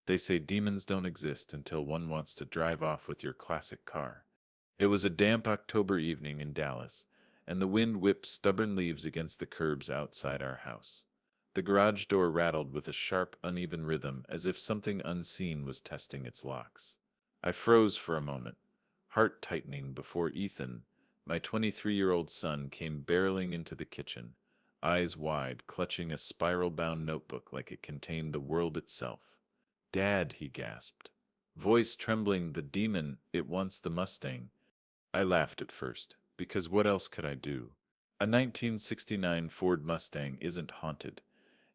They say demons don't exist until one wants to drive off with your classic car. It was a damp October evening in Dallas, and the wind whipped stubborn leaves against the curbs outside our house. The garage door rattled with a sharp, uneven rhythm as if something unseen was testing its locks. I froze for a moment, heart tightening before Ethan, my 23-year-old son, came barreling into the kitchen, eyes wide, clutching a spiral-bound notebook like it contained the world itself. "Dad," he gasped, voice trembling, "the demon, it wants the Mustang." I laughed at first, because what else could I do? A 1969 Ford Mustang isn't haunted.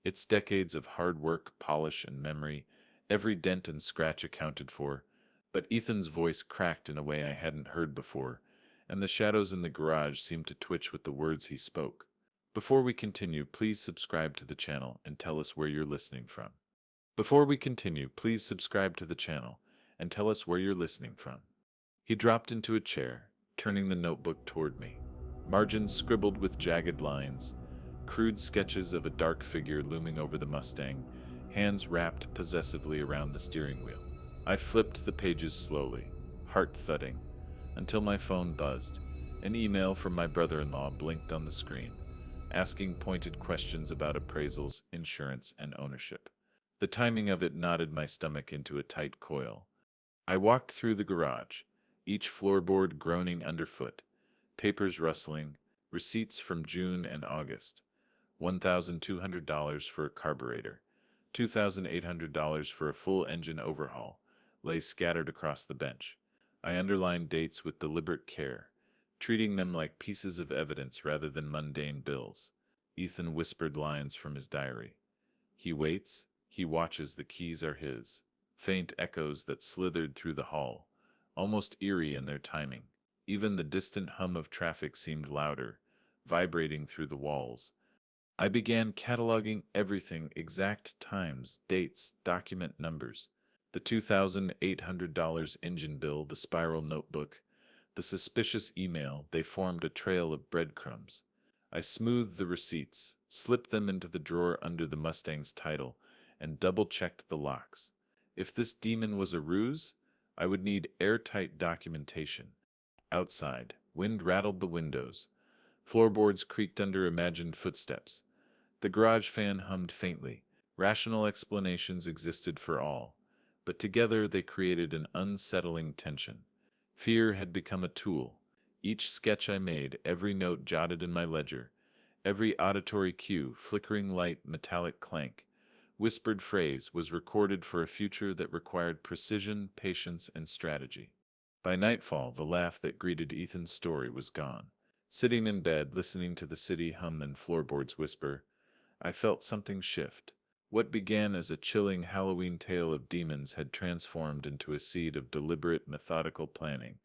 It's decades of hard work, polish, and memory, every dent and scratch accounted for. But Ethan's voice cracked in a way I hadn't heard before, and the shadows in the garage seemed to twitch with the words he spoke. Before we continue, please subscribe to the channel and tell us where you're listening from. Before we continue, please subscribe to the channel and tell us where you're listening from. He dropped into a chair, turning the notebook toward me. Margins scribbled with jagged lines, crude sketches of a dark figure looming over the Mustang, hands wrapped possessively around the steering wheel. I flipped the pages slowly, heart thudding, until my phone buzzed. An email from my brother-in-law blinked on the screen, asking pointed questions about appraisals, insurance, and ownership. The timing of it knotted my stomach into a tight coil. I walked through the garage, each floorboard groaning underfoot, papers rustling, receipts from June and August. $1,200 for a carburetor, $2,800 for a full engine overhaul, lay scattered across the bench. I underlined dates with deliberate care, treating them like pieces of evidence rather than mundane bills. Ethan whispered lines from his diary. He waits, he watches, the keys are his. Faint echoes that slithered through the hall, almost eerie in their timing. Even the distant hum of traffic seemed louder, vibrating through the walls. I began cataloging everything: exact times, dates, document numbers, the $2,800 engine bill, the spiral notebook, the suspicious email. They formed a trail of breadcrumbs. I smoothed the receipts, slipped them into the drawer under the Mustang's title, and double-checked the locks. If this demon was a ruse, I would need airtight documentation. Outside, wind rattled the windows. Floorboards creaked under imagined footsteps. The garage fan hummed faintly. Rational explanations existed for all, but together they created an unsettling tension. Fear had become a tool. Each sketch I made, every note jotted in my ledger, every auditory cue, flickering light, metallic clank, whispered phrase, was recorded for a future that required precision, patience, and strategy. By nightfall, the laugh that greeted Ethan's story was gone. Sitting in bed, listening to the city hum and floorboards whisper, I felt something shift. What began as a chilling Halloween tale of demons had transformed into a seed of deliberate, methodical planning.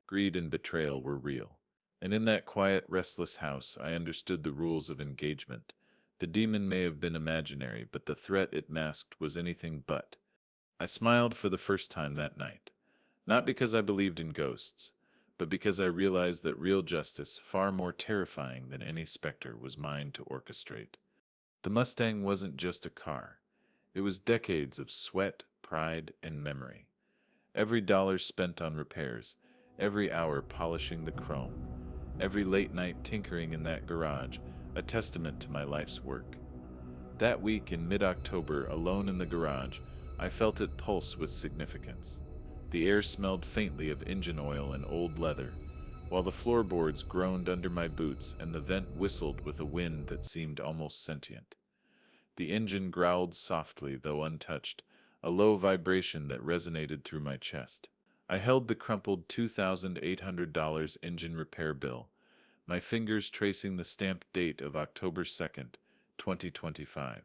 Greed and betrayal were real. And in that quiet, restless house, I understood the rules of engagement. The demon may have been imaginary, but the threat it masked was anything but. I smiled for the first time that night. Not because I believed in ghosts, but because I realized that real justice, far more terrifying than any specter, was mine to orchestrate. The Mustang wasn't just a car. It was decades of sweat, pride, and memory. Every dollar spent on repairs, every hour polishing the chrome, every late night tinkering in that garage, a testament to my life's work. That week in mid-October, alone in the garage, I felt it pulse with significance. The air smelled faintly of engine oil and old leather, while the floorboards groaned under my boots and the vent whistled with a wind that seemed almost sentient. The engine growled softly, though untouched, a low vibration that resonated through my chest. I held the crumpled $2,800 engine repair bill, my fingers tracing the stamped date of October 2nd, 2025.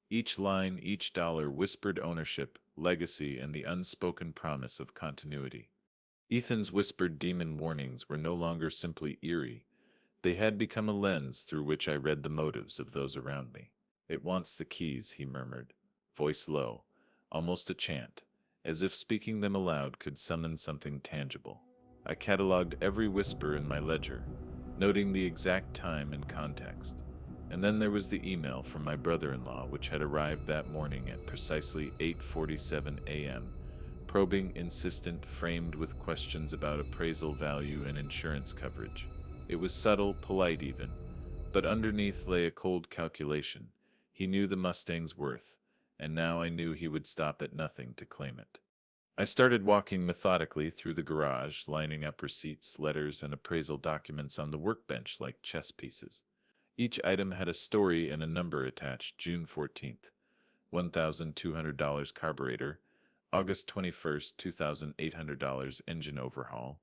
Each line, each dollar whispered ownership, legacy, and the unspoken promise of continuity. Ethan's whispered demon warnings were no longer simply eerie. They had become a lens through which I read the motives of those around me. It wants the keys, he murmured, voice low, almost a chant, as if speaking them aloud could summon something tangible. I cataloged every whisper in my ledger, noting the exact time and context. And then there was the email from my brother-in-law, which had arrived that morning at precisely 8:47 a.m., probing, insistent, framed with questions about appraisal value and insurance coverage. It was subtle, polite even, but underneath lay a cold calculation. He knew the Mustang's worth, and now I knew he would stop at nothing to claim it. I started walking methodically through the garage, lining up receipts, letters, and appraisal documents on the workbench like chess pieces. Each item had a story and a number attached. June 14th, $1,200 carburetor. August 21st, $2,800 engine overhaul.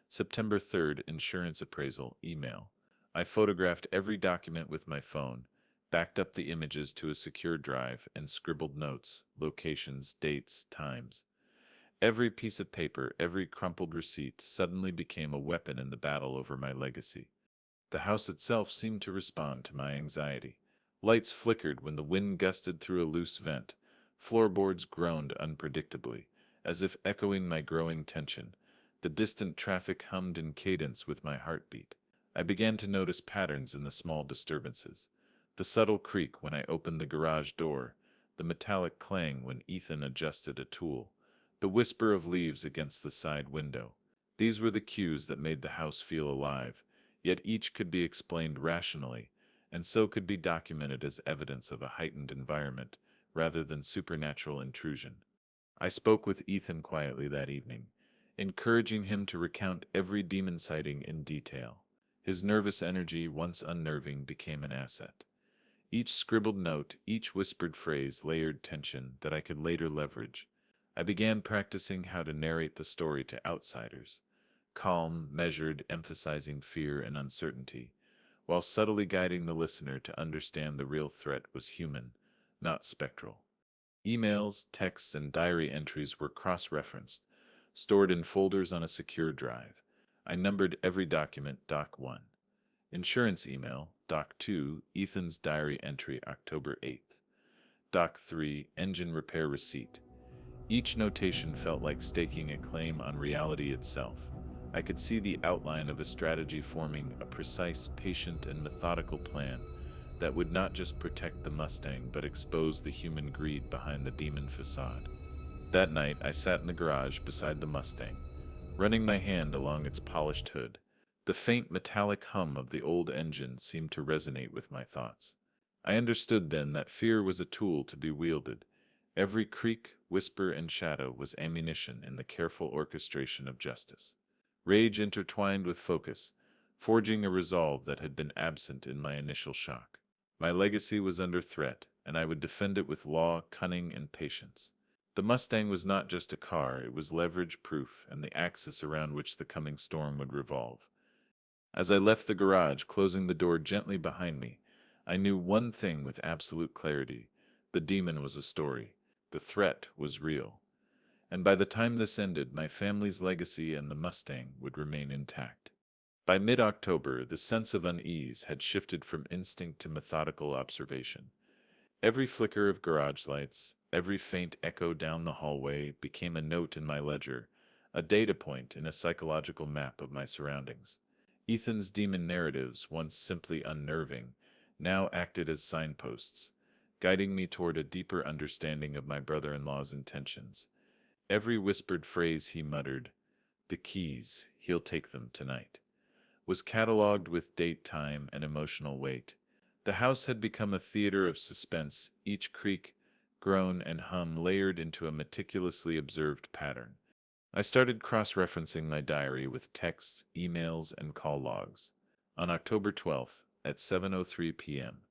September 3rd, insurance appraisal, email. I photographed every document with my phone, backed up the images to a secure drive, and scribbled notes, locations, dates, times. Every piece of paper, every crumpled receipt suddenly became a weapon in the battle over my legacy. The house itself seemed to respond to my anxiety. Lights flickered when the wind gusted through a loose vent. Floorboards groaned unpredictably, as if echoing my growing tension. The distant traffic hummed in cadence with my heartbeat. I began to notice patterns in the small disturbances. The subtle creak when I opened the garage door, the metallic clang when Ethan adjusted a tool, the whisper of leaves against the side window. These were the cues that made the house feel alive, yet each could be explained rationally, and so could be documented as evidence of a heightened environment rather than supernatural intrusion. I spoke with Ethan quietly that evening, encouraging him to recount every demon sighting in detail. His nervous energy, once unnerving, became an asset. Each scribbled note, each whispered phrase layered tension that I could later leverage. I began practicing how to narrate the story to outsiders, calm, measured, emphasizing fear and uncertainty, while subtly guiding the listener to understand the real threat was human, not spectral. Emails, texts, and diary entries were cross-referenced, stored in folders on a secure drive. I numbered every document: Doc 1. Insurance email, Doc 2, Ethan's diary entry October 8th. Doc 3, engine repair receipt. Each notation felt like staking a claim on reality itself. I could see the outline of a strategy forming, a precise, patient, and methodical plan that would not just protect the Mustang but expose the human greed behind the demon facade. That night, I sat in the garage beside the Mustang, running my hand along its polished hood. The faint metallic hum of the old engine seemed to resonate with my thoughts. I understood then that fear was a tool to be wielded. Every creak, whisper, and shadow was ammunition in the careful orchestration of justice. Rage intertwined with focus, forging a resolve that had been absent in my initial shock. My legacy was under threat, and I would defend it with law, cunning, and patience. The Mustang was not just a car, it was leverage, proof, and the axis around which the coming storm would revolve. As I left the garage, closing the door gently behind me, I knew one thing with absolute clarity. The demon was a story. The threat was real. And by the time this ended, my family's legacy and the Mustang would remain intact. By mid-October, the sense of unease had shifted from instinct to methodical observation. Every flicker of garage lights, every faint echo down the hallway became a note in my ledger, a data point in a psychological map of my surroundings. Ethan's demon narratives, once simply unnerving, now acted as signposts, guiding me toward a deeper understanding of my brother-in-law's intentions. Every whispered phrase he muttered, "The keys, he'll take them tonight," was catalogued with date, time, and emotional weight. The house had become a theater of suspense, each creak, groan, and hum layered into a meticulously observed pattern. I started cross-referencing my diary with texts, emails, and call logs. On October 12th, at 7:03 p.m.,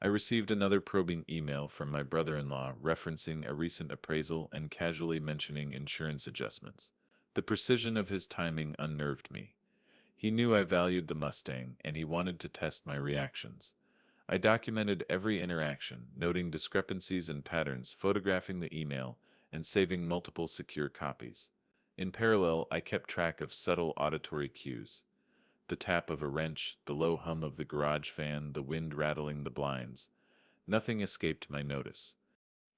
I received another probing email from my brother-in-law referencing a recent appraisal and casually mentioning insurance adjustments. The precision of his timing unnerved me. He knew I valued the Mustang, and he wanted to test my reactions. I documented every interaction, noting discrepancies and patterns, photographing the email, and saving multiple secure copies. In parallel, I kept track of subtle auditory cues: the tap of a wrench, the low hum of the garage fan, the wind rattling the blinds. Nothing escaped my notice.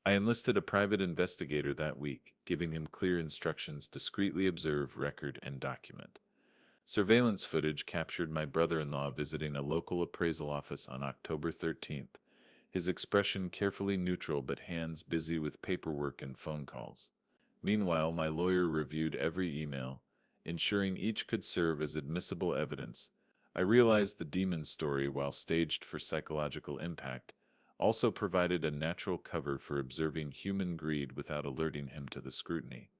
I enlisted a private investigator that week, giving him clear instructions: discreetly observe, record, and document. Surveillance footage captured my brother-in-law visiting a local appraisal office on October 13th, his expression carefully neutral but hands busy with paperwork and phone calls. Meanwhile, my lawyer reviewed every email, ensuring each could serve as admissible evidence. I realized the demon story, while staged for psychological impact, also provided a natural cover for observing human greed without alerting him to the scrutiny.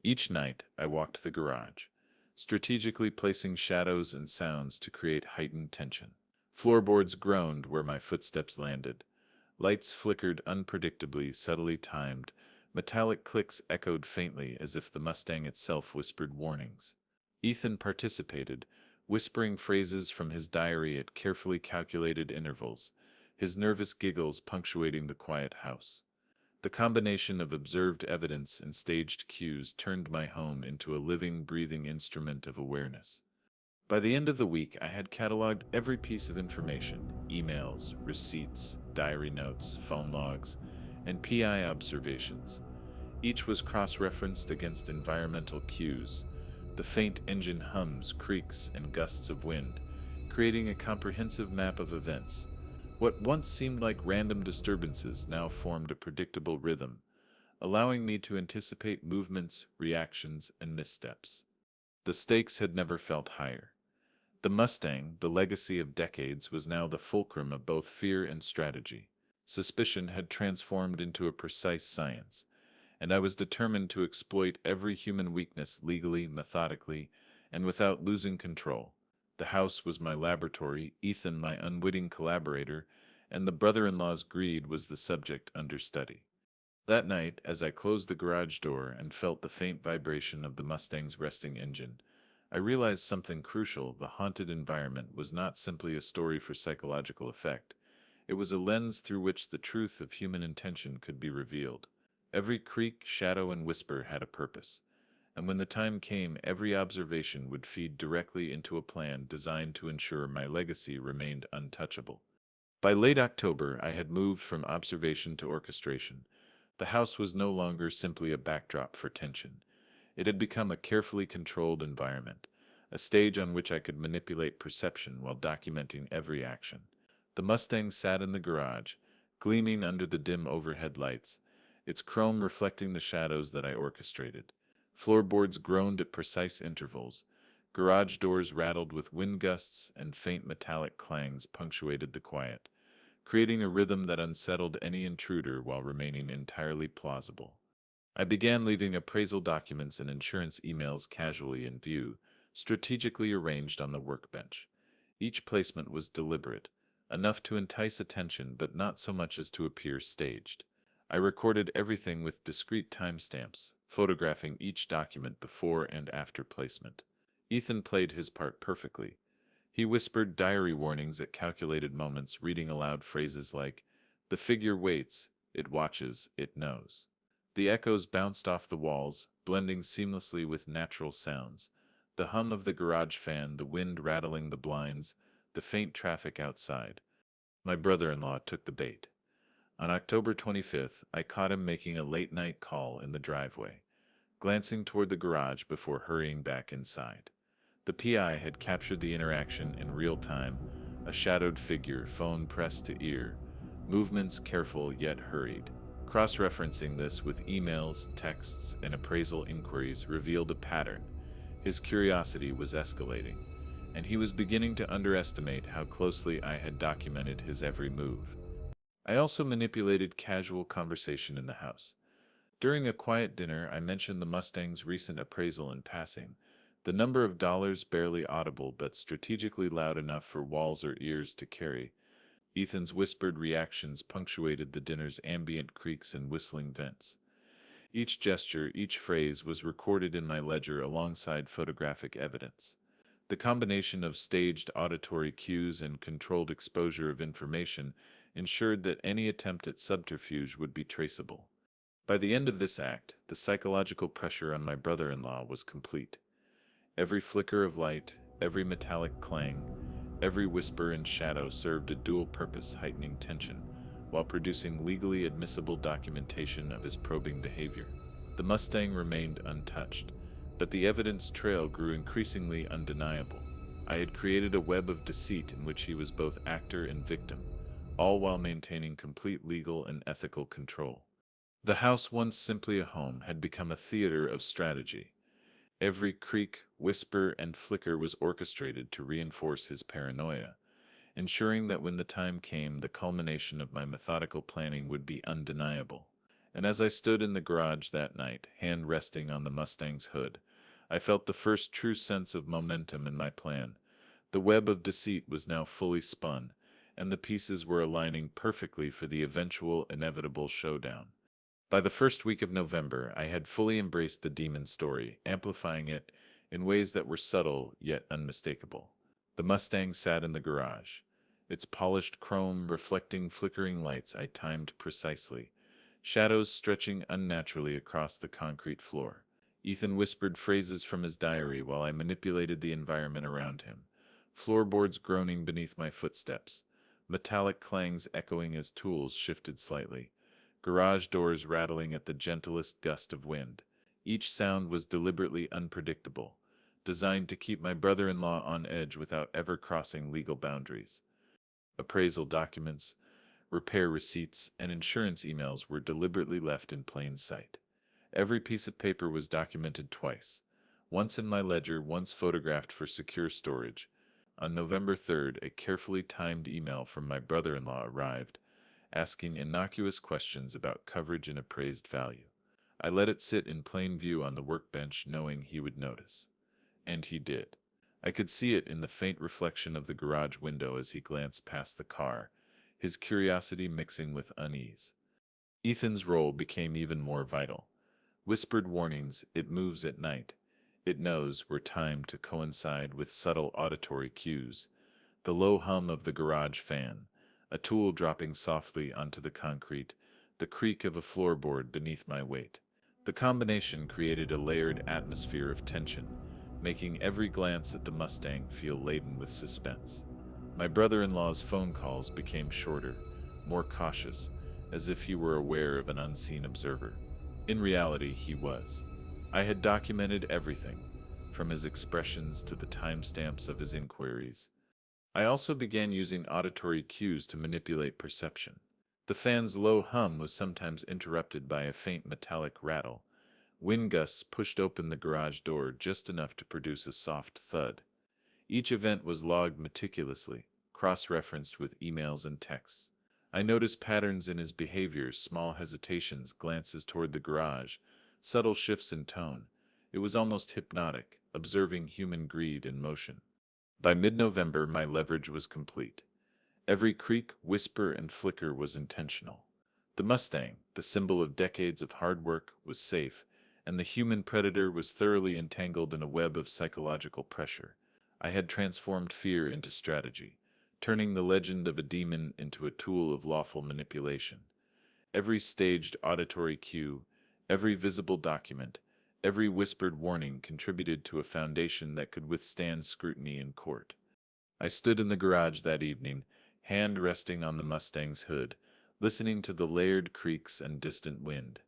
Each night, I walked the garage, strategically placing shadows and sounds to create heightened tension. Floorboards groaned where my footsteps landed. Lights flickered unpredictably, subtly timed. Metallic clicks echoed faintly as if the Mustang itself whispered warnings. Ethan participated, whispering phrases from his diary at carefully calculated intervals, his nervous giggles punctuating the quiet house. The combination of observed evidence and staged cues turned my home into a living, breathing instrument of awareness. By the end of the week, I had cataloged every piece of information: emails, receipts, diary notes, phone logs, and PI observations. Each was cross-referenced against environmental cues, the faint engine hums, creaks, and gusts of wind, creating a comprehensive map of events. What once seemed like random disturbances now formed a predictable rhythm, allowing me to anticipate movements, reactions, and missteps. The stakes had never felt higher. The Mustang, the legacy of decades, was now the fulcrum of both fear and strategy. Suspicion had transformed into a precise science, and I was determined to exploit every human weakness legally, methodically, and without losing control. The house was my laboratory, Ethan my unwitting collaborator, and the brother-in-law's greed was the subject under study. That night, as I closed the garage door and felt the faint vibration of the Mustang's resting engine, I realized something crucial. The haunted environment was not simply a story for psychological effect. It was a lens through which the truth of human intention could be revealed. Every creak, shadow, and whisper had a purpose, and when the time came, every observation would feed directly into a plan designed to ensure my legacy remained untouchable. By late October, I had moved from observation to orchestration. The house was no longer simply a backdrop for tension. It had become a carefully controlled environment, a stage on which I could manipulate perception while documenting every action. The Mustang sat in the garage, gleaming under the dim overhead lights, its chrome reflecting the shadows that I orchestrated. Floorboards groaned at precise intervals. Garage doors rattled with wind gusts, and faint metallic clangs punctuated the quiet, creating a rhythm that unsettled any intruder while remaining entirely plausible. I began leaving appraisal documents and insurance emails casually in view, strategically arranged on the workbench. Each placement was deliberate, enough to entice attention but not so much as to appear staged. I recorded everything with discrete timestamps, photographing each document before and after placement. Ethan played his part perfectly. He whispered diary warnings at calculated moments, reading aloud phrases like, "The figure waits, it watches, it knows." The echoes bounced off the walls, blending seamlessly with natural sounds: the hum of the garage fan, the wind rattling the blinds, the faint traffic outside. My brother-in-law took the bait. On October 25th, I caught him making a late-night call in the driveway, glancing toward the garage before hurrying back inside. The PI had captured the interaction in real time, a shadowed figure, phone pressed to ear, movements careful yet hurried. Cross-referencing this with emails, texts, and appraisal inquiries revealed a pattern. His curiosity was escalating, and he was beginning to underestimate how closely I had documented his every move. I also manipulated casual conversation in the house. During a quiet dinner, I mentioned the Mustang's recent appraisal in passing, the number of dollars barely audible but strategically loud enough for walls or ears to carry. Ethan's whispered reactions punctuated the dinner's ambient creaks and whistling vents. Each gesture, each phrase was recorded in my ledger alongside photographic evidence. The combination of staged auditory cues and controlled exposure of information ensured that any attempt at subterfuge would be traceable. By the end of this act, the psychological pressure on my brother-in-law was complete. Every flicker of light, every metallic clang, every whisper and shadow served a dual purpose: heightening tension, while producing legally admissible documentation of his probing behavior. The Mustang remained untouched, But the evidence trail grew increasingly undeniable. I had created a web of deceit in which he was both actor and victim, all while maintaining complete legal and ethical control. The house, once simply a home, had become a theater of strategy. Every creak, whisper, and flicker was orchestrated to reinforce his paranoia, ensuring that when the time came, the culmination of my methodical planning would be undeniable. And as I stood in the garage that night, hand resting on the Mustang's hood, I felt the first true sense of momentum in my plan. The web of deceit was now fully spun, and the pieces were aligning perfectly for the eventual inevitable showdown. By the first week of November, I had fully embraced the demon story, amplifying it in ways that were subtle yet unmistakable. The Mustang sat in the garage, its polished chrome reflecting flickering lights I timed precisely, shadows stretching unnaturally across the concrete floor. Ethan whispered phrases from his diary while I manipulated the environment around him, floorboards groaning beneath my footsteps, metallic clangs echoing as tools shifted slightly, garage doors rattling at the gentlest gust of wind. Each sound was deliberately unpredictable, designed to keep my brother-in-law on edge without ever crossing legal boundaries. Appraisal documents, repair receipts, and insurance emails were deliberately left in plain sight. Every piece of paper was documented twice, once in my ledger, once photographed for secure storage. On November 3rd, a carefully timed email from my brother-in-law arrived, asking innocuous questions about coverage and appraised value. I let it sit in plain view on the workbench, knowing he would notice. And he did. I could see it in the faint reflection of the garage window as he glanced past the car, his curiosity mixing with unease. Ethan's role became even more vital. Whispered warnings, "It moves at night," "It knows," were timed to coincide with subtle auditory cues. The low hum of the garage fan, a tool dropping softly onto the concrete, the creak of a floorboard beneath my weight. The combination created a layered atmosphere of tension, making every glance at the Mustang feel laden with suspense. My brother-in-law's phone calls became shorter, more cautious, as if he were aware of an unseen observer. In reality, he was. I had documented everything, from his expressions to the timestamps of his inquiries. I also began using auditory cues to manipulate perception. The fan's low hum was sometimes interrupted by a faint metallic rattle. Wind gusts pushed open the garage door just enough to produce a soft thud. Each event was logged meticulously, cross-referenced with emails and texts. I noticed patterns in his behavior, small hesitations, glances toward the garage, subtle shifts in tone. It was almost hypnotic, observing human greed in motion. By mid-November, my leverage was complete. Every creak, whisper, and flicker was intentional. The Mustang, the symbol of decades of hard work, was safe, and the human predator was thoroughly entangled in a web of psychological pressure. I had transformed fear into strategy, turning the legend of a demon into a tool of lawful manipulation. Every staged auditory cue, every visible document, every whispered warning contributed to a foundation that could withstand scrutiny in court. I stood in the garage that evening, hand resting on the Mustang's hood, listening to the layered creaks and distant wind.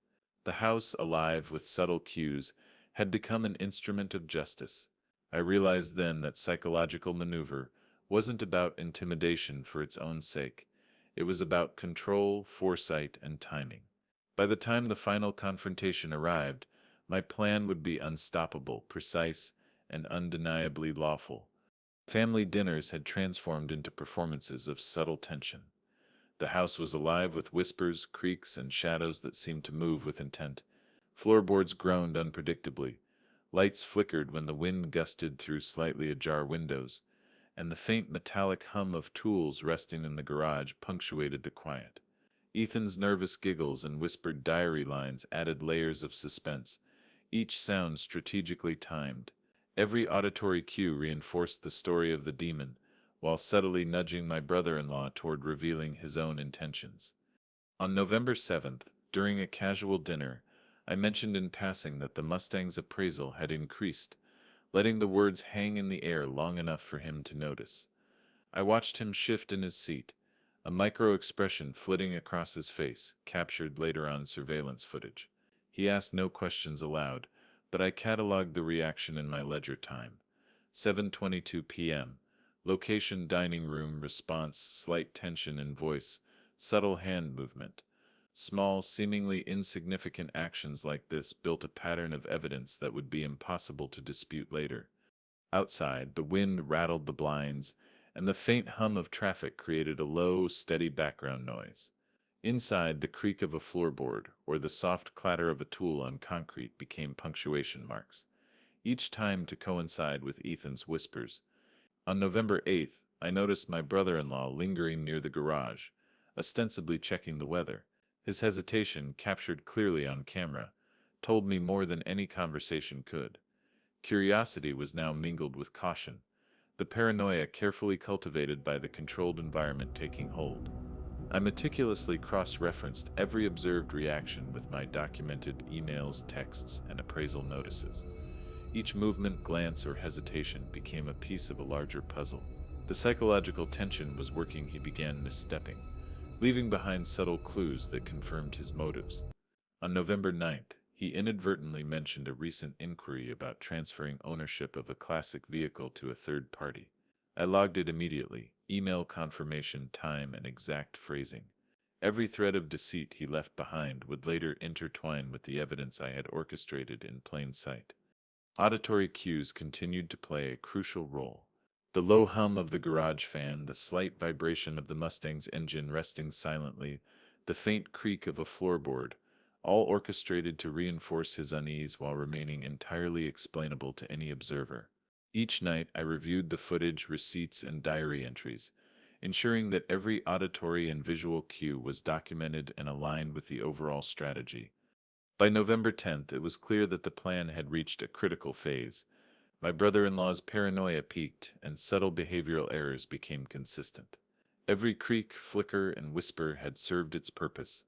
The house, alive with subtle cues, had become an instrument of justice. I realized then that psychological maneuver wasn't about intimidation for its own sake. It was about control, foresight, and timing. By the time the final confrontation arrived, my plan would be unstoppable, precise, and undeniably lawful. Family dinners had transformed into performances of subtle tension. The house was alive with whispers, creaks, and shadows that seemed to move with intent. Floorboards groaned unpredictably. Lights flickered when the wind gusted through slightly ajar windows, and the faint metallic hum of tools resting in the garage punctuated the quiet. Ethan's nervous giggles and whispered diary lines added layers of suspense, each sound strategically timed. Every auditory cue reinforced the story of the demon, while subtly nudging my brother-in-law toward revealing his own intentions. On November 7th, during a casual dinner, I mentioned in passing that the Mustang's appraisal had increased, letting the words hang in the air long enough for him to notice. I watched him shift in his seat, a micro-expression flitting across his face, captured later on surveillance footage. He asked no questions aloud, but I cataloged the reaction in my ledger time. 7:22 p.m. Location dining room response, slight tension in voice, subtle hand movement. Small, seemingly insignificant actions like this built a pattern of evidence that would be impossible to dispute later. Outside, the wind rattled the blinds, and the faint hum of traffic created a low, steady background noise. Inside, the creak of a floorboard or the soft clatter of a tool on concrete became punctuation marks, each time to coincide with Ethan's whispers. On November 8th, I noticed my brother-in-law lingering near the garage, ostensibly checking the weather. His hesitation, captured clearly on camera, told me more than any conversation could. Curiosity was now mingled with caution, the paranoia carefully cultivated by the controlled environment taking hold. I meticulously cross-referenced every observed reaction with my documented emails, texts, and appraisal notices. Each movement, glance, or hesitation became a piece of a larger puzzle. The psychological tension was working. He began misstepping, leaving behind subtle clues that confirmed his motives. On November 9th, he inadvertently mentioned a recent inquiry about transferring ownership of a classic vehicle to a third party. I logged it immediately, email confirmation, time, and exact phrasing. Every thread of deceit he left behind would later intertwine with the evidence I had orchestrated in plain sight. Auditory cues continued to play a crucial role. The low hum of the garage fan, the slight vibration of the Mustang's engine resting silently, the faint creak of a floorboard, all orchestrated to reinforce his unease while remaining entirely explainable to any observer. Each night I reviewed the footage, receipts, and diary entries, ensuring that every auditory and visual cue was documented and aligned with the overall strategy. By November 10th, it was clear that the plan had reached a critical phase. My brother-in-law's paranoia peaked, and subtle behavioral errors became consistent. Every creak, flicker, and whisper had served its purpose,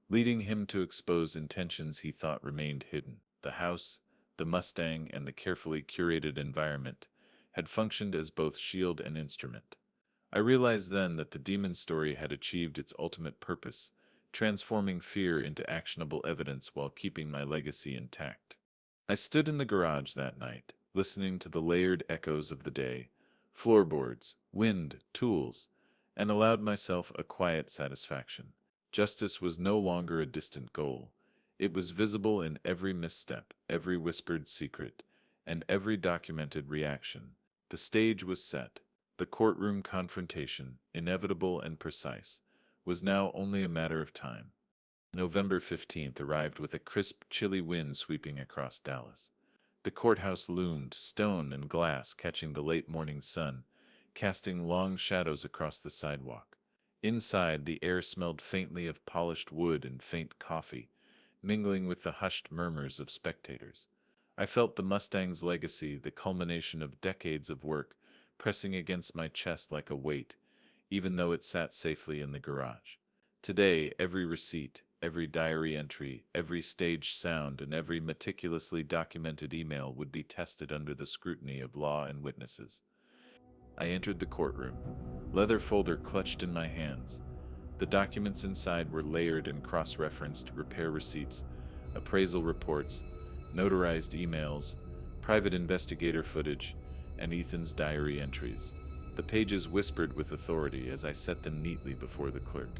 leading him to expose intentions he thought remained hidden. The house, the Mustang, and the carefully curated environment had functioned as both shield and instrument. I realized then that the demon story had achieved its ultimate purpose, transforming fear into actionable evidence while keeping my legacy intact. I stood in the garage that night, listening to the layered echoes of the day, floorboards, wind, tools, and allowed myself a quiet satisfaction. Justice was no longer a distant goal. It was visible in every misstep, every whispered secret, and every documented reaction. The stage was set. The courtroom confrontation, inevitable and precise, was now only a matter of time. November 15th arrived with a crisp, chilly wind sweeping across Dallas. The courthouse loomed, stone and glass catching the late morning sun, casting long shadows across the sidewalk. Inside, the air smelled faintly of polished wood and faint coffee, mingling with the hushed murmurs of spectators. I felt the Mustang's legacy, the culmination of decades of work, pressing against my chest like a weight, even though it sat safely in the garage. Today, every receipt, every diary entry, every staged sound, and every meticulously documented email would be tested under the scrutiny of law and witnesses. I entered the courtroom, leather folder clutched in my hands. The documents inside were layered and cross-referenced: repair receipts, appraisal reports, notarized emails, private investigator footage, and Ethan's diary entries. The pages whispered with authority as I set them neatly before the clerk.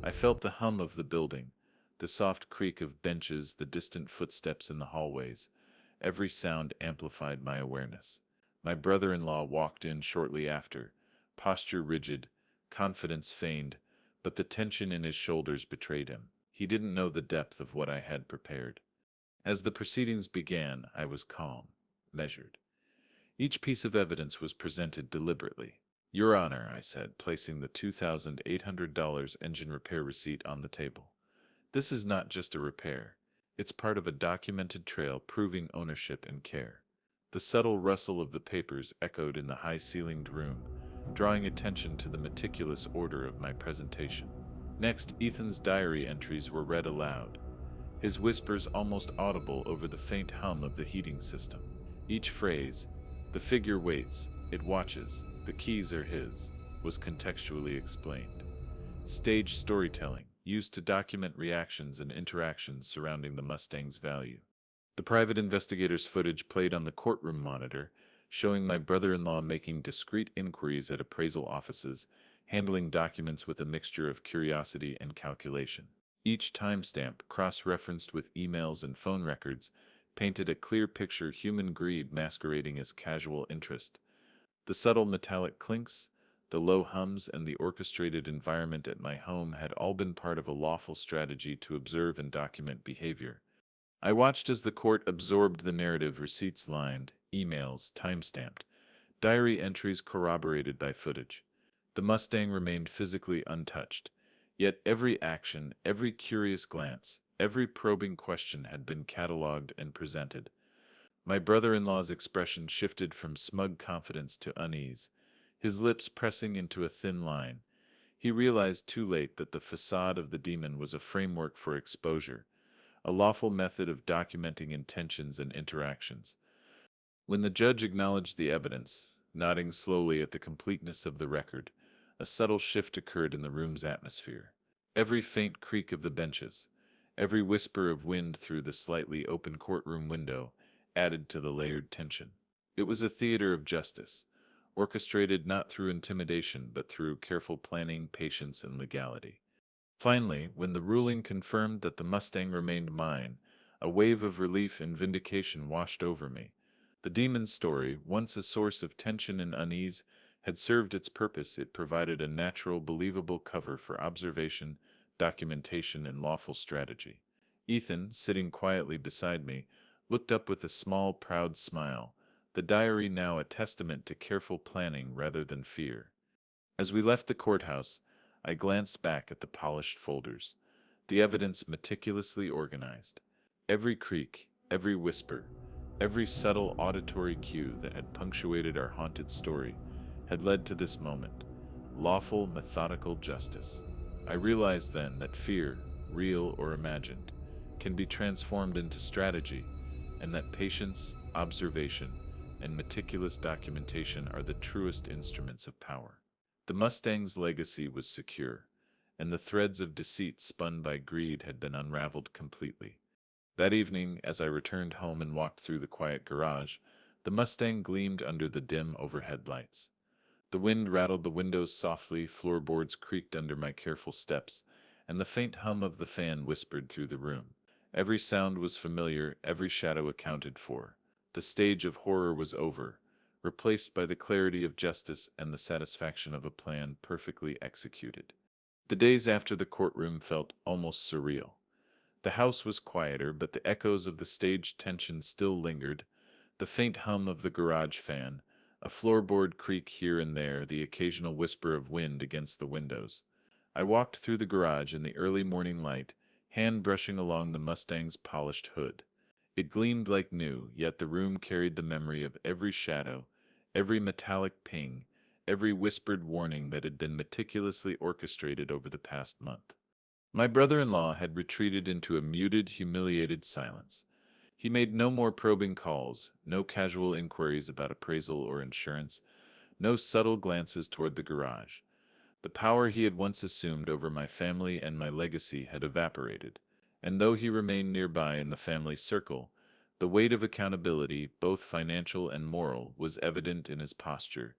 I felt the hum of the building, the soft creak of benches, the distant footsteps in the hallways. Every sound amplified my awareness. My brother-in-law walked in shortly after, posture rigid, confidence feigned, but the tension in his shoulders betrayed him. He didn't know the depth of what I had prepared. As the proceedings began, I was calm, measured. Each piece of evidence was presented deliberately. "Your Honor," I said, placing the $2,800 engine repair receipt on the table. "This is not just a repair. It's part of a documented trail proving ownership and care." The subtle rustle of the papers echoed in the high-ceilinged room, drawing attention to the meticulous order of my presentation. Next, Ethan's diary entries were read aloud, his whispers almost audible over the faint hum of the heating system. Each phrase, "The figure waits, it watches, the keys are his," was contextually explained. Stage storytelling, used to document reactions and interactions surrounding the Mustang's value. The private investigator's footage played on the courtroom monitor, showing my brother-in-law making discreet inquiries at appraisal offices, handling documents with a mixture of curiosity and calculation. Each timestamp, cross-referenced with emails and phone records, painted a clear picture, human greed masquerading as casual interest. The subtle metallic clinks, the low hums, and the orchestrated environment at my home had all been part of a lawful strategy to observe and document behavior. I watched as the court absorbed the narrative, receipts lined, emails time-stamped, diary entries corroborated by footage. The Mustang remained physically untouched, yet every action, every curious glance, every probing question had been catalogued and presented. My brother-in-law's expression shifted from smug confidence to unease, his lips pressing into a thin line. He realized too late that the facade of the demon was a framework for exposure, a lawful method of documenting intentions and interactions. When the judge acknowledged the evidence, nodding slowly at the completeness of the record, a subtle shift occurred in the room's atmosphere. Every faint creak of the benches, every whisper of wind through the slightly open courtroom window, added to the layered tension. It was a theater of justice, orchestrated not through intimidation but through careful planning, patience, and legality. Finally, when the ruling confirmed that the Mustang remained mine, a wave of relief and vindication washed over me. The demon's story, once a source of tension and unease, had served its purpose. It provided a natural, believable cover for observation, documentation, and lawful strategy. Ethan, sitting quietly beside me, looked up with a small, proud smile, the diary now a testament to careful planning rather than fear. As we left the courthouse, I glanced back at the polished folders, the evidence meticulously organized. Every creak, every whisper, every subtle auditory cue that had punctuated our haunted story had led to this moment. Lawful, methodical justice. I realized then that fear, real or imagined, can be transformed into strategy, and that patience, observation, and meticulous documentation are the truest instruments of power. The Mustang's legacy was secure, and the threads of deceit spun by greed had been unraveled completely. That evening, as I returned home and walked through the quiet garage, the Mustang gleamed under the dim overhead lights. The wind rattled the windows softly, floorboards creaked under my careful steps, and the faint hum of the fan whispered through the room. Every sound was familiar, every shadow accounted for. The stage of horror was over, replaced by the clarity of justice and the satisfaction of a plan perfectly executed. The days after the courtroom felt almost surreal. The house was quieter, but the echoes of the staged tension still lingered. The faint hum of the garage fan, a floorboard creak here and there, the occasional whisper of wind against the windows. I walked through the garage in the early morning light, hand brushing along the Mustang's polished hood. It gleamed like new, yet the room carried the memory of every shadow, every metallic ping, every whispered warning that had been meticulously orchestrated over the past month. My brother-in-law had retreated into a muted, humiliated silence. He made no more probing calls, no casual inquiries about appraisal or insurance, no subtle glances toward the garage. The power he had once assumed over my family and my legacy had evaporated, and though he remained nearby in the family circle, the weight of accountability, both financial and moral, was evident in his posture,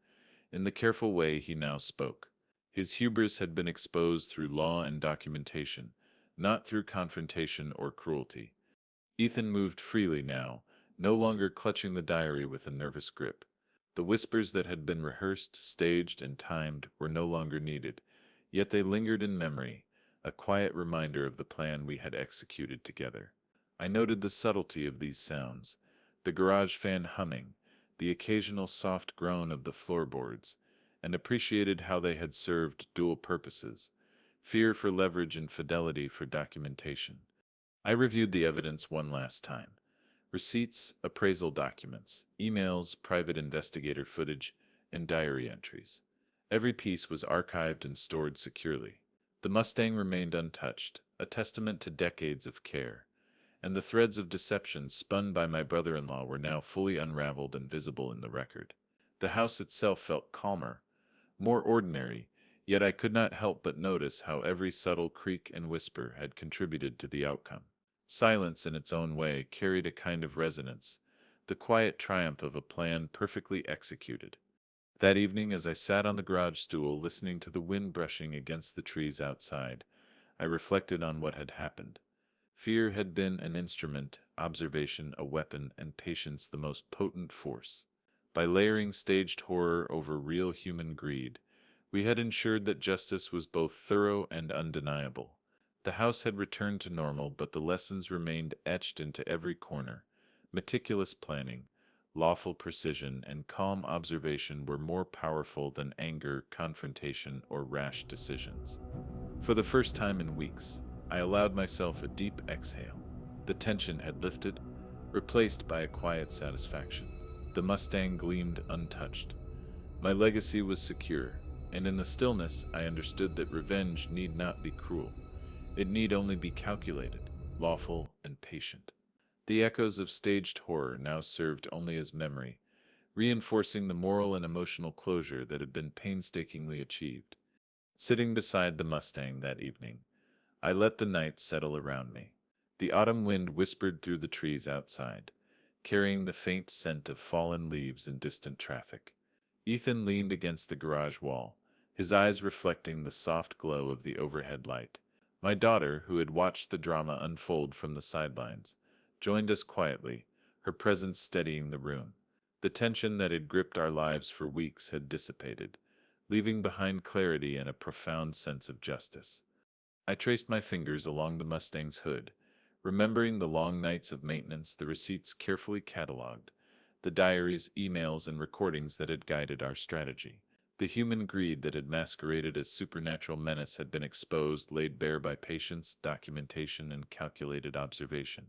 in the careful way he now spoke. His hubris had been exposed through law and documentation, not through confrontation or cruelty. Ethan moved freely now, no longer clutching the diary with a nervous grip. The whispers that had been rehearsed, staged, and timed were no longer needed, yet they lingered in memory, a quiet reminder of the plan we had executed together. I noted the subtlety of these sounds, the garage fan humming, the occasional soft groan of the floorboards, and appreciated how they had served dual purposes, fear for leverage and fidelity for documentation. I reviewed the evidence one last time. Receipts, appraisal documents, emails, private investigator footage, and diary entries. Every piece was archived and stored securely. The Mustang remained untouched, a testament to decades of care, and the threads of deception spun by my brother-in-law were now fully unraveled and visible in the record. The house itself felt calmer, more ordinary, yet I could not help but notice how every subtle creak and whisper had contributed to the outcome. Silence, in its own way, carried a kind of resonance, the quiet triumph of a plan perfectly executed. That evening, as I sat on the garage stool listening to the wind brushing against the trees outside, I reflected on what had happened. Fear had been an instrument, observation a weapon, and patience the most potent force. By layering staged horror over real human greed, we had ensured that justice was both thorough and undeniable. The house had returned to normal, but the lessons remained etched into every corner. Meticulous planning, lawful precision, and calm observation were more powerful than anger, confrontation, or rash decisions. For the first time in weeks, I allowed myself a deep exhale. The tension had lifted, replaced by a quiet satisfaction. The Mustang gleamed untouched. My legacy was secure, and in the stillness I understood that revenge need not be cruel. It need only be calculated, lawful, and patient. The echoes of staged horror now served only as memory, reinforcing the moral and emotional closure that had been painstakingly achieved. Sitting beside the Mustang that evening, I let the night settle around me. The autumn wind whispered through the trees outside, carrying the faint scent of fallen leaves and distant traffic. Ethan leaned against the garage wall, his eyes reflecting the soft glow of the overhead light. My daughter, who had watched the drama unfold from the sidelines, joined us quietly, her presence steadying the room. The tension that had gripped our lives for weeks had dissipated, leaving behind clarity and a profound sense of justice. I traced my fingers along the Mustang's hood, remembering the long nights of maintenance, the receipts carefully catalogued, the diaries, emails, and recordings that had guided our strategy. The human greed that had masqueraded as supernatural menace had been exposed, laid bare by patience, documentation, and calculated observation.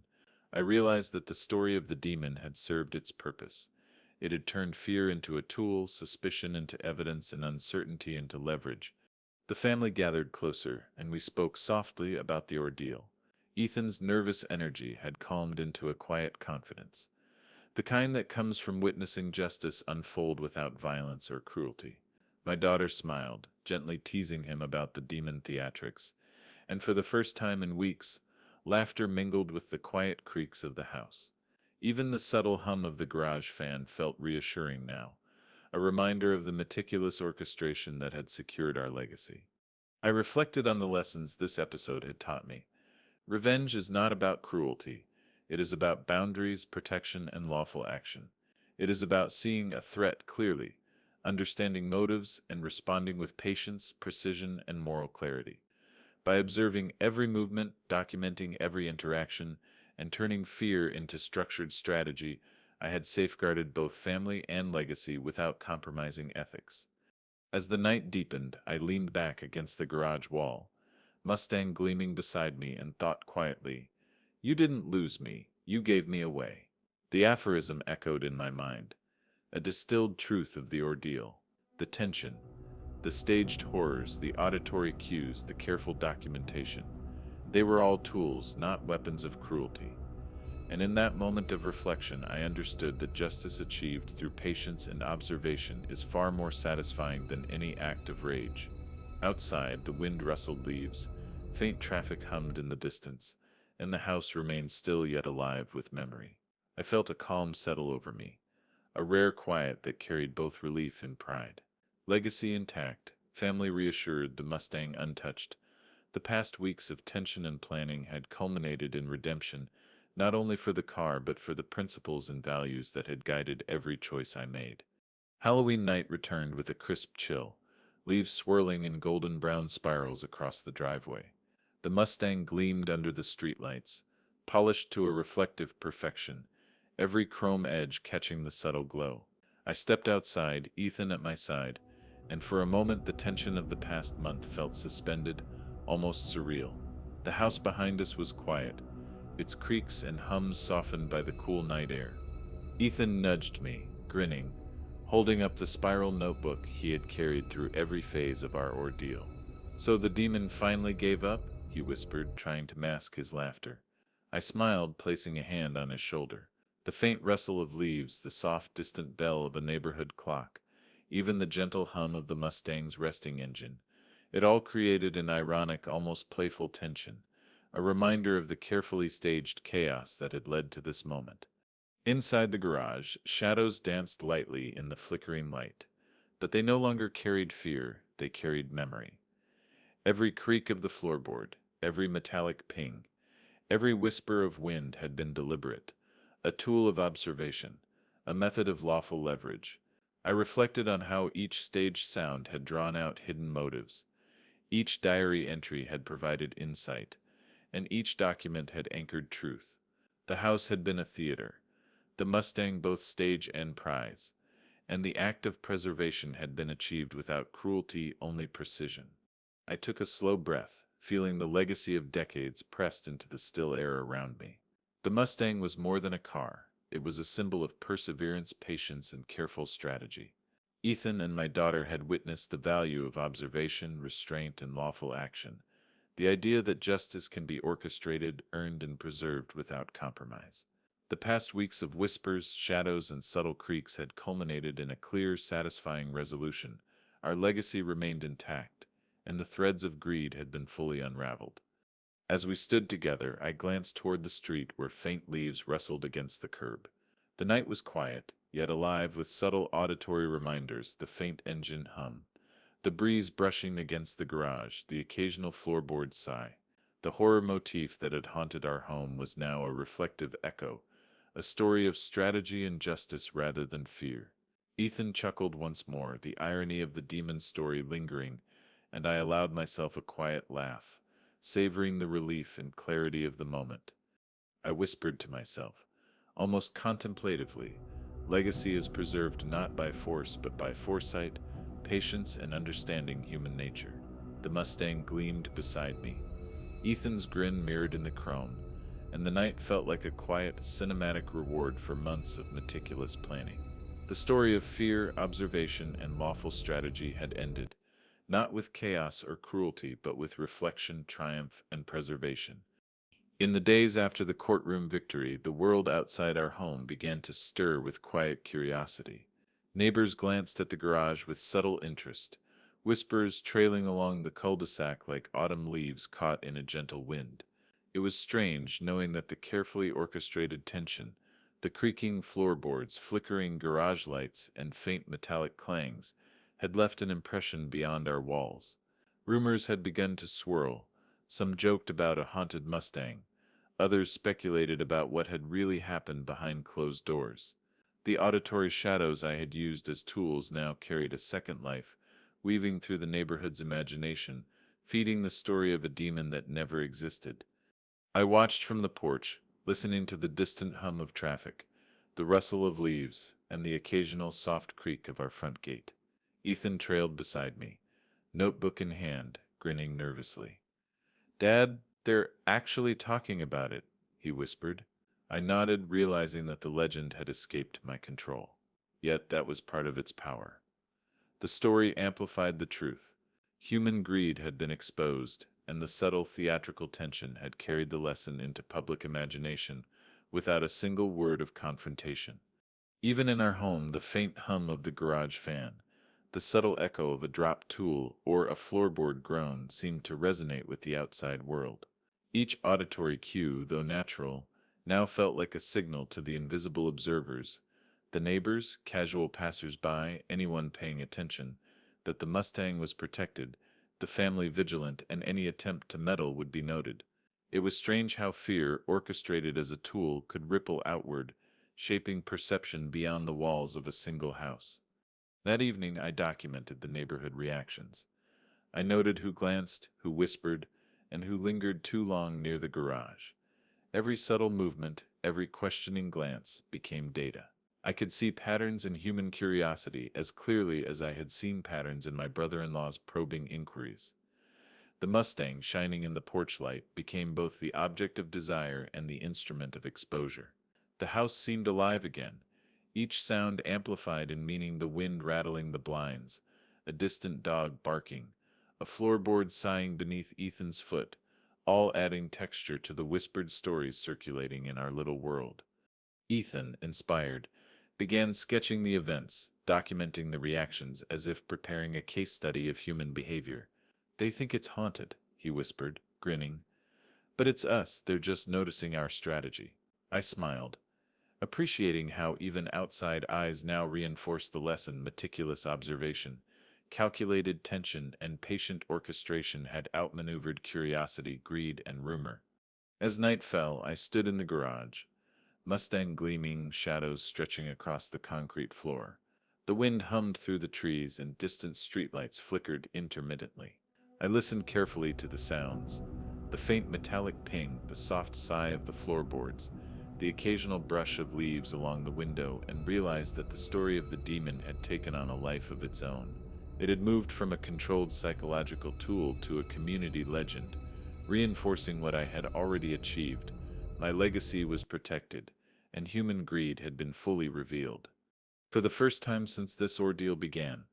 I realized that the story of the demon had served its purpose. It had turned fear into a tool, suspicion into evidence, and uncertainty into leverage. The family gathered closer, and we spoke softly about the ordeal. Ethan's nervous energy had calmed into a quiet confidence, the kind that comes from witnessing justice unfold without violence or cruelty. My daughter smiled, gently teasing him about the demon theatrics, and for the first time in weeks, laughter mingled with the quiet creaks of the house. Even the subtle hum of the garage fan felt reassuring now, a reminder of the meticulous orchestration that had secured our legacy. I reflected on the lessons this episode had taught me. Revenge is not about cruelty. It is about boundaries, protection, and lawful action. It is about seeing a threat clearly, understanding motives, and responding with patience, precision, and moral clarity. By observing every movement, documenting every interaction, and turning fear into structured strategy, I had safeguarded both family and legacy without compromising ethics. As the night deepened, I leaned back against the garage wall, Mustang gleaming beside me, and thought quietly, "You didn't lose me, you gave me away." The aphorism echoed in my mind, a distilled truth of the ordeal, the tension, the staged horrors, the auditory cues, the careful documentation. They were all tools, not weapons of cruelty. And in that moment of reflection, I understood that justice achieved through patience and observation is far more satisfying than any act of rage. Outside, the wind rustled leaves, faint traffic hummed in the distance, and the house remained still yet alive with memory. I felt a calm settle over me, a rare quiet that carried both relief and pride. Legacy intact, family reassured, the Mustang untouched. The past weeks of tension and planning had culminated in redemption, not only for the car but for the principles and values that had guided every choice I made. Halloween night returned with a crisp chill, leaves swirling in golden brown spirals across the driveway. The Mustang gleamed under the streetlights, polished to a reflective perfection, every chrome edge catching the subtle glow. I stepped outside, Ethan at my side, and for a moment the tension of the past month felt suspended, almost surreal. The house behind us was quiet, its creaks and hums softened by the cool night air. Ethan nudged me, grinning, holding up the spiral notebook he had carried through every phase of our ordeal. "So the demon finally gave up?" he whispered, trying to mask his laughter. I smiled, placing a hand on his shoulder. The faint rustle of leaves, the soft, distant bell of a neighborhood clock, even the gentle hum of the Mustang's resting engine, it all created an ironic, almost playful tension, a reminder of the carefully staged chaos that had led to this moment. Inside the garage, shadows danced lightly in the flickering light, but they no longer carried fear, they carried memory. Every creak of the floorboard, every metallic ping, every whisper of wind had been deliberate, a tool of observation, a method of lawful leverage. I reflected on how each staged sound had drawn out hidden motives. Each diary entry had provided insight, and each document had anchored truth. The house had been a theater, the Mustang both stage and prize, and the act of preservation had been achieved without cruelty, only precision. I took a slow breath, feeling the legacy of decades pressed into the still air around me. The Mustang was more than a car. It was a symbol of perseverance, patience, and careful strategy. Ethan and my daughter had witnessed the value of observation, restraint, and lawful action, the idea that justice can be orchestrated, earned, and preserved without compromise. The past weeks of whispers, shadows, and subtle creaks had culminated in a clear, satisfying resolution. Our legacy remained intact, and the threads of greed had been fully unraveled. As we stood together, I glanced toward the street where faint leaves rustled against the curb. The night was quiet, yet alive with subtle auditory reminders, the faint engine hum, the breeze brushing against the garage, the occasional floorboard sigh. The horror motif that had haunted our home was now a reflective echo, a story of strategy and justice rather than fear. Ethan chuckled once more, the irony of the demon story lingering, and I allowed myself a quiet laugh, savoring the relief and clarity of the moment. I whispered to myself, almost contemplatively, legacy is preserved not by force but by foresight, patience, and understanding human nature. The Mustang gleamed beside me, Ethan's grin mirrored in the chrome, and the night felt like a quiet, cinematic reward for months of meticulous planning. The story of fear, observation, and lawful strategy had ended, not with chaos or cruelty, but with reflection, triumph, and preservation. In the days after the courtroom victory, the world outside our home began to stir with quiet curiosity. Neighbors glanced at the garage with subtle interest, whispers trailing along the cul-de-sac like autumn leaves caught in a gentle wind. It was strange knowing that the carefully orchestrated tension, the creaking floorboards, flickering garage lights, and faint metallic clangs, had left an impression beyond our walls. Rumors had begun to swirl. Some joked about a haunted Mustang. Others speculated about what had really happened behind closed doors. The auditory shadows I had used as tools now carried a second life, weaving through the neighborhood's imagination, feeding the story of a demon that never existed. I watched from the porch, listening to the distant hum of traffic, the rustle of leaves, and the occasional soft creak of our front gate. Ethan trailed beside me, notebook in hand, grinning nervously. "Dad, they're actually talking about it," he whispered. I nodded, realizing that the legend had escaped my control. Yet that was part of its power. The story amplified the truth. Human greed had been exposed, and the subtle theatrical tension had carried the lesson into public imagination without a single word of confrontation. Even in our home, the faint hum of the garage fan, the subtle echo of a dropped tool or a floorboard groan seemed to resonate with the outside world. Each auditory cue, though natural, now felt like a signal to the invisible observers, the neighbors, casual passers-by, anyone paying attention, that the Mustang was protected, the family vigilant, and any attempt to meddle would be noted. It was strange how fear, orchestrated as a tool, could ripple outward, shaping perception beyond the walls of a single house. That evening I documented the neighborhood reactions. I noted who glanced, who whispered, and who lingered too long near the garage. Every subtle movement, every questioning glance became data. I could see patterns in human curiosity as clearly as I had seen patterns in my brother-in-law's probing inquiries. The Mustang, shining in the porch light, became both the object of desire and the instrument of exposure. The house seemed alive again, each sound amplified in meaning: the wind rattling the blinds, a distant dog barking, a floorboard sighing beneath Ethan's foot, all adding texture to the whispered stories circulating in our little world. Ethan, inspired, began sketching the events, documenting the reactions as if preparing a case study of human behavior. "They think it's haunted," he whispered, grinning. But it's us, they're just noticing our strategy. I smiled, appreciating how even outside eyes now reinforced the lesson. Meticulous observation, calculated tension, and patient orchestration had outmaneuvered curiosity, greed, and rumor. As night fell, I stood in the garage, Mustang gleaming, shadows stretching across the concrete floor. The wind hummed through the trees and distant streetlights flickered intermittently. I listened carefully to the sounds, the faint metallic ping, the soft sigh of the floorboards, the occasional brush of leaves along the window, and realized that the story of the demon had taken on a life of its own. It had moved from a controlled psychological tool to a community legend, reinforcing what I had already achieved. My legacy was protected, and human greed had been fully revealed. For the first time since this ordeal began,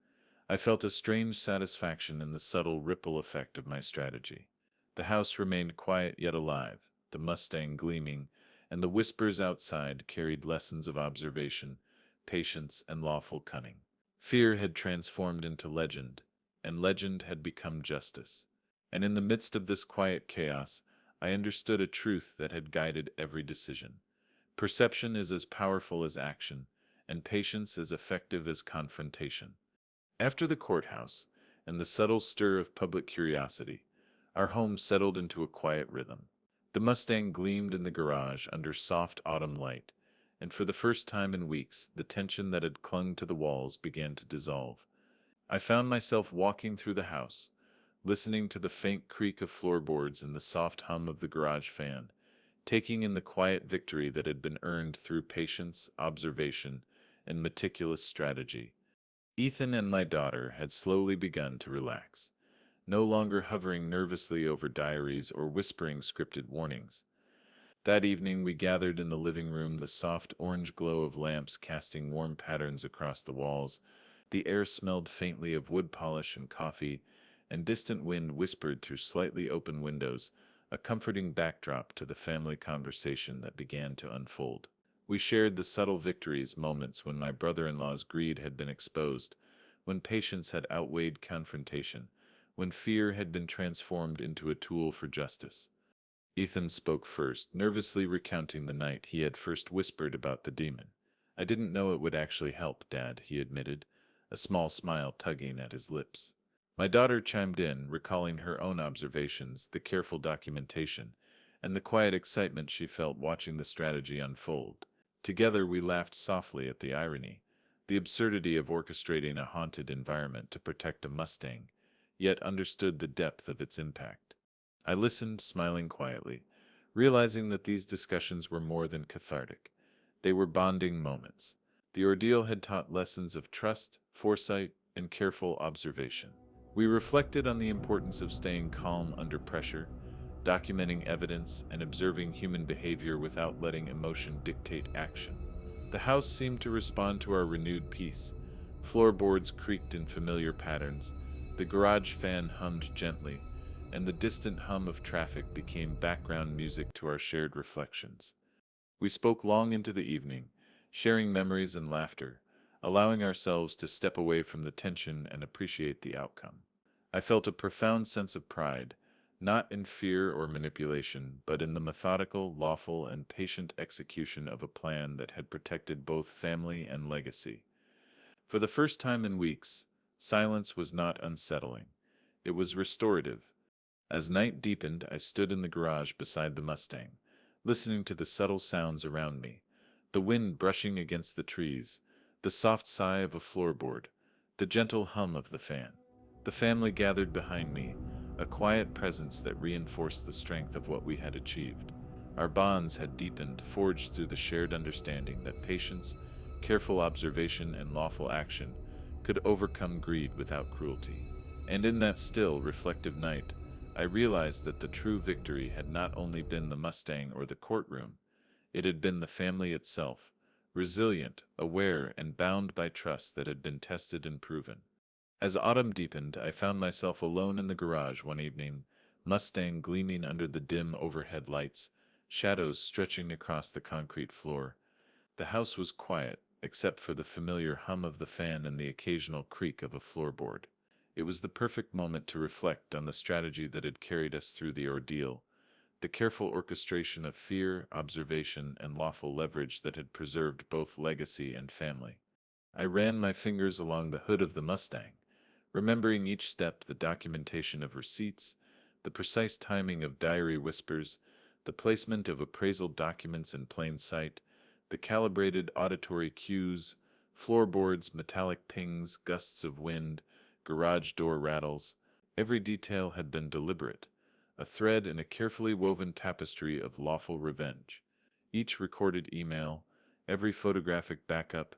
I felt a strange satisfaction in the subtle ripple effect of my strategy. The house remained quiet yet alive, the Mustang gleaming, and the whispers outside carried lessons of observation, patience, and lawful cunning. Fear had transformed into legend, and legend had become justice. And in the midst of this quiet chaos, I understood a truth that had guided every decision. Perception is as powerful as action, and patience as effective as confrontation. After the courthouse and the subtle stir of public curiosity, our home settled into a quiet rhythm. The Mustang gleamed in the garage under soft autumn light, and for the first time in weeks, the tension that had clung to the walls began to dissolve. I found myself walking through the house, listening to the faint creak of floorboards and the soft hum of the garage fan, taking in the quiet victory that had been earned through patience, observation, and meticulous strategy. Ethan and my daughter had slowly begun to relax, no longer hovering nervously over diaries or whispering scripted warnings. That evening we gathered in the living room, the soft orange glow of lamps casting warm patterns across the walls. The air smelled faintly of wood polish and coffee, and distant wind whispered through slightly open windows, a comforting backdrop to the family conversation that began to unfold. We shared the subtle victories, moments when my brother-in-law's greed had been exposed, when patience had outweighed confrontation, when fear had been transformed into a tool for justice. Ethan spoke first, nervously recounting the night he had first whispered about the demon. "I didn't know it would actually help, Dad," he admitted, a small smile tugging at his lips. My daughter chimed in, recalling her own observations, the careful documentation, and the quiet excitement she felt watching the strategy unfold. Together we laughed softly at the irony, the absurdity of orchestrating a haunted environment to protect a Mustang, yet understood the depth of its impact. I listened, smiling quietly, realizing that these discussions were more than cathartic. They were bonding moments. The ordeal had taught lessons of trust, foresight, and careful observation. We reflected on the importance of staying calm under pressure, documenting evidence, and observing human behavior without letting emotion dictate action. The house seemed to respond to our renewed peace. Floorboards creaked in familiar patterns, the garage fan hummed gently, and the distant hum of traffic became background music to our shared reflections. We spoke long into the evening, sharing memories and laughter, allowing ourselves to step away from the tension and appreciate the outcome. I felt a profound sense of pride, not in fear or manipulation, but in the methodical, lawful, and patient execution of a plan that had protected both family and legacy. For the first time in weeks, silence was not unsettling. It was restorative. As night deepened, I stood in the garage beside the Mustang, listening to the subtle sounds around me, the wind brushing against the trees, the soft sigh of a floorboard, the gentle hum of the fan. The family gathered behind me, a quiet presence that reinforced the strength of what we had achieved. Our bonds had deepened, forged through the shared understanding that patience, careful observation, and lawful action could overcome greed without cruelty. And in that still, reflective night, I realized that the true victory had not only been the Mustang or the courtroom, it had been the family itself, resilient, aware, and bound by trust that had been tested and proven. As autumn deepened, I found myself alone in the garage one evening, Mustang gleaming under the dim overhead lights, shadows stretching across the concrete floor. The house was quiet, except for the familiar hum of the fan and the occasional creak of a floorboard. It was the perfect moment to reflect on the strategy that had carried us through the ordeal, the careful orchestration of fear, observation, and lawful leverage that had preserved both legacy and family. I ran my fingers along the hood of the Mustang, remembering each step: the documentation of receipts, the precise timing of diary whispers, the placement of appraisal documents in plain sight, the calibrated auditory cues, floorboards, metallic pings, gusts of wind, garage door rattles. Every detail had been deliberate, a thread in a carefully woven tapestry of lawful revenge. Each recorded email, every photographic backup,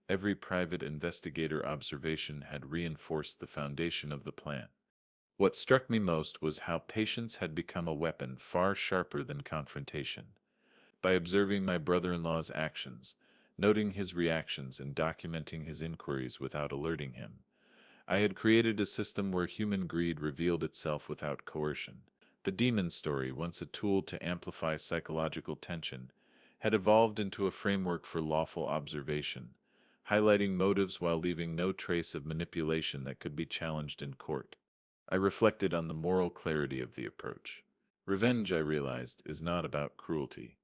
every private investigator observation had reinforced the foundation of the plan. What struck me most was how patience had become a weapon far sharper than confrontation. By observing my brother-in-law's actions, noting his reactions, and documenting his inquiries without alerting him, I had created a system where human greed revealed itself without coercion. The demon story, once a tool to amplify psychological tension, had evolved into a framework for lawful observation, highlighting motives while leaving no trace of manipulation that could be challenged in court. I reflected on the moral clarity of the approach. Revenge, I realized, is not about cruelty.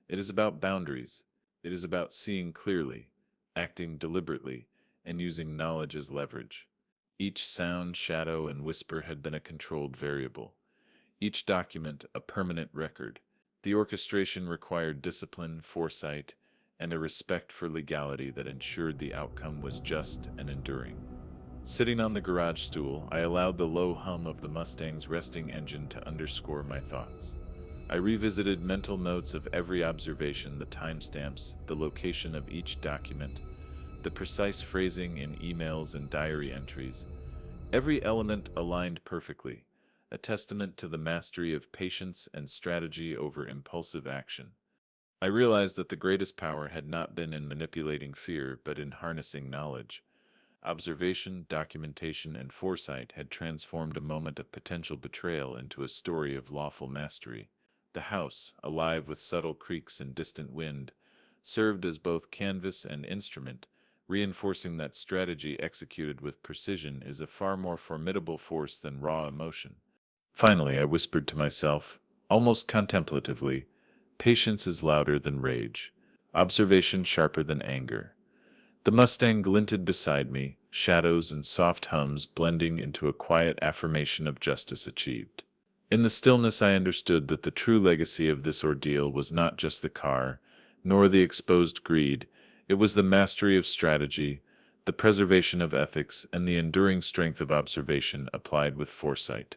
It is about boundaries. It is about seeing clearly, acting deliberately, and using knowledge as leverage. Each sound, shadow, and whisper had been a controlled variable. Each document a permanent record. The orchestration required discipline, foresight, and a respect for legality that ensured the outcome was just and enduring. Sitting on the garage stool, I allowed the low hum of the Mustang's resting engine to underscore my thoughts. I revisited mental notes of every observation: the timestamps, the location of each document, the precise phrasing in emails and diary entries. Every element aligned perfectly, a testament to the mastery of patience and strategy over impulsive action. I realized that the greatest power had not been in manipulating fear, but in harnessing knowledge. Observation, documentation, and foresight had transformed a moment of potential betrayal into a story of lawful mastery. The house, alive with subtle creaks and distant wind, served as both canvas and instrument, reinforcing that strategy executed with precision is a far more formidable force than raw emotion. Finally, I whispered to myself, almost contemplatively, patience is louder than rage, observation sharper than anger. The Mustang glinted beside me, shadows and soft hums blending into a quiet affirmation of justice achieved. In the stillness, I understood that the true legacy of this ordeal was not just the car, nor the exposed greed. It was the mastery of strategy, the preservation of ethics, and the enduring strength of observation applied with foresight.